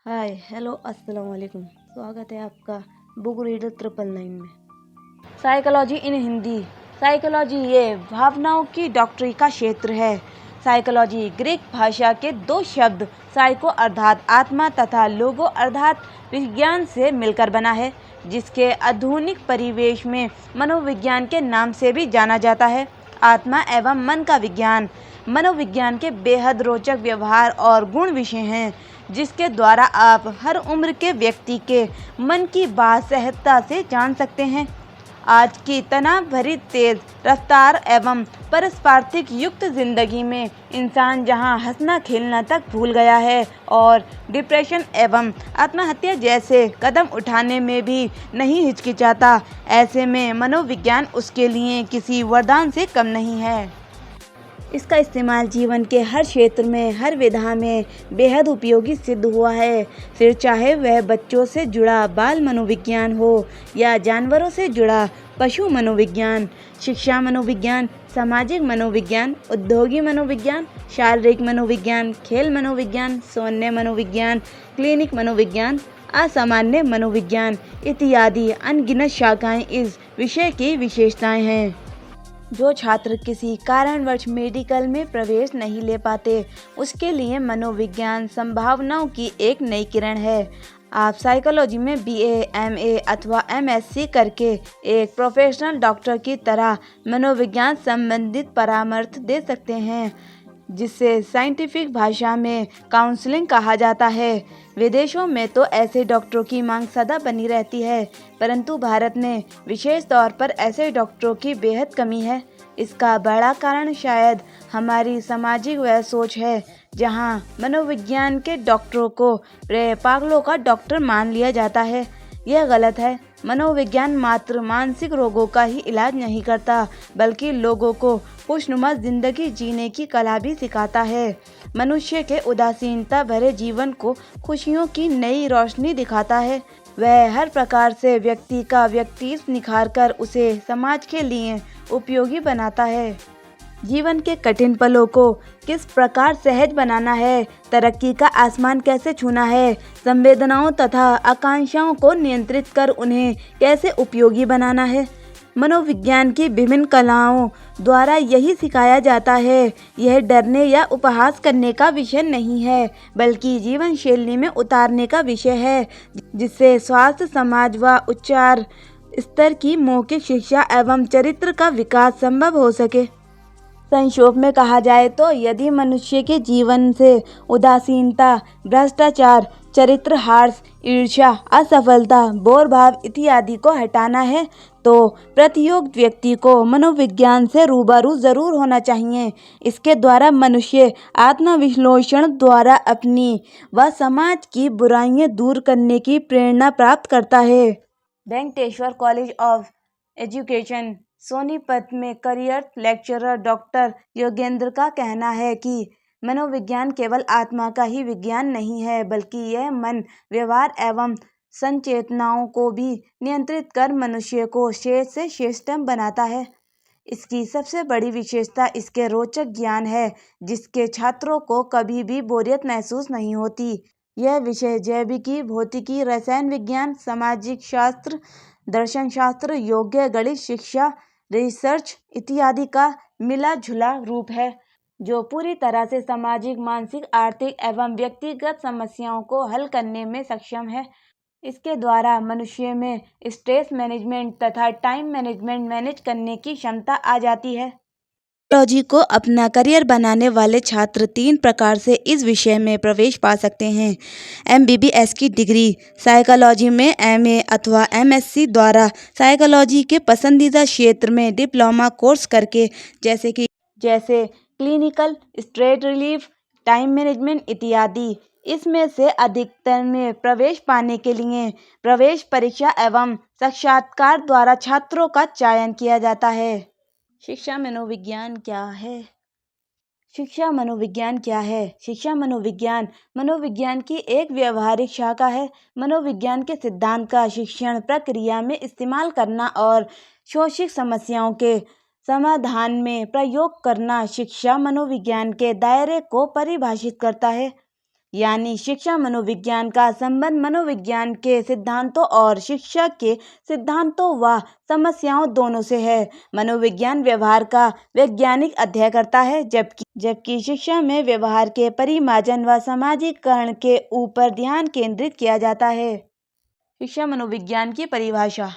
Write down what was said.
Hi hello अस्सलाम वालेकुम। स्वागत है आपका बुक रीडर 999 में। Psychology in Hindi. साइकोलॉजी ये भावनाओं की डॉक्टरी का क्षेत्र है। साइकोलॉजी ग्रीक भाषा के दो शब्द साइको अर्थात आत्मा तथा लोगो अर्थात विज्ञान से मिलकर बना है, जिसके आधुनिक परिवेश में मनोविज्ञान के नाम से भी जाना जाता है। आत्मा एवं मन का विज्ञान मनोविज्ञान के बेहद रोचक व्यवहार और गुण विषय हैं, जिसके द्वारा आप हर उम्र के व्यक्ति के मन की बात सहजता से जान सकते हैं। आज की तनाव भरी तेज रफ्तार एवं पारस्परिक युक्त जिंदगी में इंसान जहां हंसना खेलना तक भूल गया है और डिप्रेशन एवं आत्महत्या जैसे कदम उठाने में भी नहीं हिचकिचाता, ऐसे में मनोविज्ञान उसके लिए किसी वरदान से कम नहीं है। इसका इस्तेमाल जीवन के हर क्षेत्र में, हर विधा में बेहद उपयोगी सिद्ध हुआ है। फिर चाहे वह बच्चों से जुड़ा बाल मनोविज्ञान हो या जानवरों से जुड़ा पशु मनोविज्ञान, शिक्षा मनोविज्ञान, सामाजिक मनोविज्ञान, उद्योगी मनोविज्ञान, शारीरिक मनोविज्ञान, खेल मनोविज्ञान, सौंदर्य मनोविज्ञान, क्लिनिक मनोविज्ञान, असामान्य मनोविज्ञान इत्यादि अनगिनत शाखाएं इस विषय की विशेषताएं हैं। जो छात्र किसी कारणवश मेडिकल में प्रवेश नहीं ले पाते, उसके लिए मनोविज्ञान संभावनाओं की एक नई किरण है। आप साइकोलॉजी में BA, MA अथवा MSc करके एक प्रोफेशनल डॉक्टर की तरह मनोविज्ञान संबंधित परामर्श दे सकते हैं, जिसे साइंटिफिक भाषा में काउंसलिंग कहा जाता है। विदेशों में तो ऐसे डॉक्टरों की मांग सदा बनी रहती है, परंतु भारत में विशेष तौर पर ऐसे डॉक्टरों की बेहद कमी है। इसका बड़ा कारण शायद हमारी सामाजिक वह सोच है, जहां मनोविज्ञान के डॉक्टरों को पागलों का डॉक्टर मान लिया जाता है। यह गलत है। मनोविज्ञान मात्र मानसिक रोगों का ही इलाज नहीं करता, बल्कि लोगों को खुशनुमा जिंदगी जीने की कला भी सिखाता है। मनुष्य के उदासीनता भरे जीवन को खुशियों की नई रोशनी दिखाता है। वह हर प्रकार से व्यक्ति का व्यक्तित्व निखार कर उसे समाज के लिए उपयोगी बनाता है। जीवन के कठिन पलों को किस प्रकार सहज बनाना है, तरक्की का आसमान कैसे छूना है, संवेदनाओं तथा आकांक्षाओं को नियंत्रित कर उन्हें कैसे उपयोगी बनाना है, मनोविज्ञान की विभिन्न कलाओं द्वारा यही सिखाया जाता है। यह डरने या उपहास करने का विषय नहीं है, बल्कि जीवन शैली में उतारने का विषय है, जिससे स्वास्थ्य, समाज व उच्चार स्तर की मौखिक शिक्षा एवं चरित्र का विकास संभव हो सके। संक्षेप में कहा जाए तो यदि मनुष्य के जीवन से उदासीनता, भ्रष्टाचार, चरित्र ह्रास, ईर्ष्या, असफलता, बोर भाव इत्यादि को हटाना है, तो प्रत्येक व्यक्ति को मनोविज्ञान से रूबरू जरूर होना चाहिए। इसके द्वारा मनुष्य आत्मविश्लेषण द्वारा अपनी व समाज की बुराइयां दूर करने की प्रेरणा प्राप्त करता है। Venkateshwar college of education Sonipat में करियर लेक्चरर डॉक्टर योगेंद्र का कहना है कि मनोविज्ञान केवल आत्मा का ही विज्ञान नहीं है, बल्कि यह मन, व्यवहार एवं संचेतनाओं को भी नियंत्रित कर मनुष्य को श्रेष्ठ से श्रेष्ठतम बनाता है। इसकी सबसे बड़ी विशेषता इसके रोचक ज्ञान है, जिसके छात्रों को कभी भी बोरियत महसूस नहीं होती। यह विषय जैविकी, भौतिकी, रसायन विज्ञान, सामाजिक शास्त्र, दर्शन शास्त्र, योग, गणित, शिक्षा, रिसर्च इत्यादि का मिला जुला रूप है, जो पूरी तरह से सामाजिक, मानसिक, आर्थिक एवं व्यक्तिगत समस्याओं को हल करने में सक्षम है। इसके द्वारा मनुष्य में स्ट्रेस मैनेजमेंट तथा टाइम मैनेजमेंट मैनेज करने की क्षमता आ जाती है। साइकोलॉजी को अपना करियर बनाने वाले छात्र 3 प्रकार से इस विषय में प्रवेश पा सकते हैं। MBBS की डिग्री साइकोलॉजी में MA अथवा MSc द्वारा साइकोलॉजी के पसंदीदा क्षेत्र में डिप्लोमा कोर्स करके, जैसे clinical, stress relief, time management इत्यादि। इसमें से अधिकतर में प्रवेश पाने के लिए प्रवेश परीक्षा एवं साक्षात्कार द्वारा छात्रों का चयन किया जाता है। शिक्षा मनोविज्ञान क्या है? शिक्षा मनोविज्ञान क्या है? शिक्षा मनोविज्ञान मनोविज्ञान की एक व्यवहारिक शाखा है। मनोविज्ञान के सिद्धांत का शिक्षण प्रक्रिया में इस्तेमाल करना और शैक्षिक समस्याओं के समाधान में प्रयोग करना शिक्षा मनोविज्ञान के दायरे को परिभाषित करता है। यानी शिक्षा मनोविज्ञान का संबंध मनोविज्ञान के सिद्धांतों और शिक्षा के सिद्धांतों व समस्याओं दोनों से है। मनोविज्ञान व्यवहार का वैज्ञानिक अध्ययन करता है, जबकि शिक्षा में व्यवहार के परिमार्जन व सामाजिकरण के ऊपर ध्यान केंद्रित किया जाता है। शिक्षा मनोविज्ञान की परिभाषा।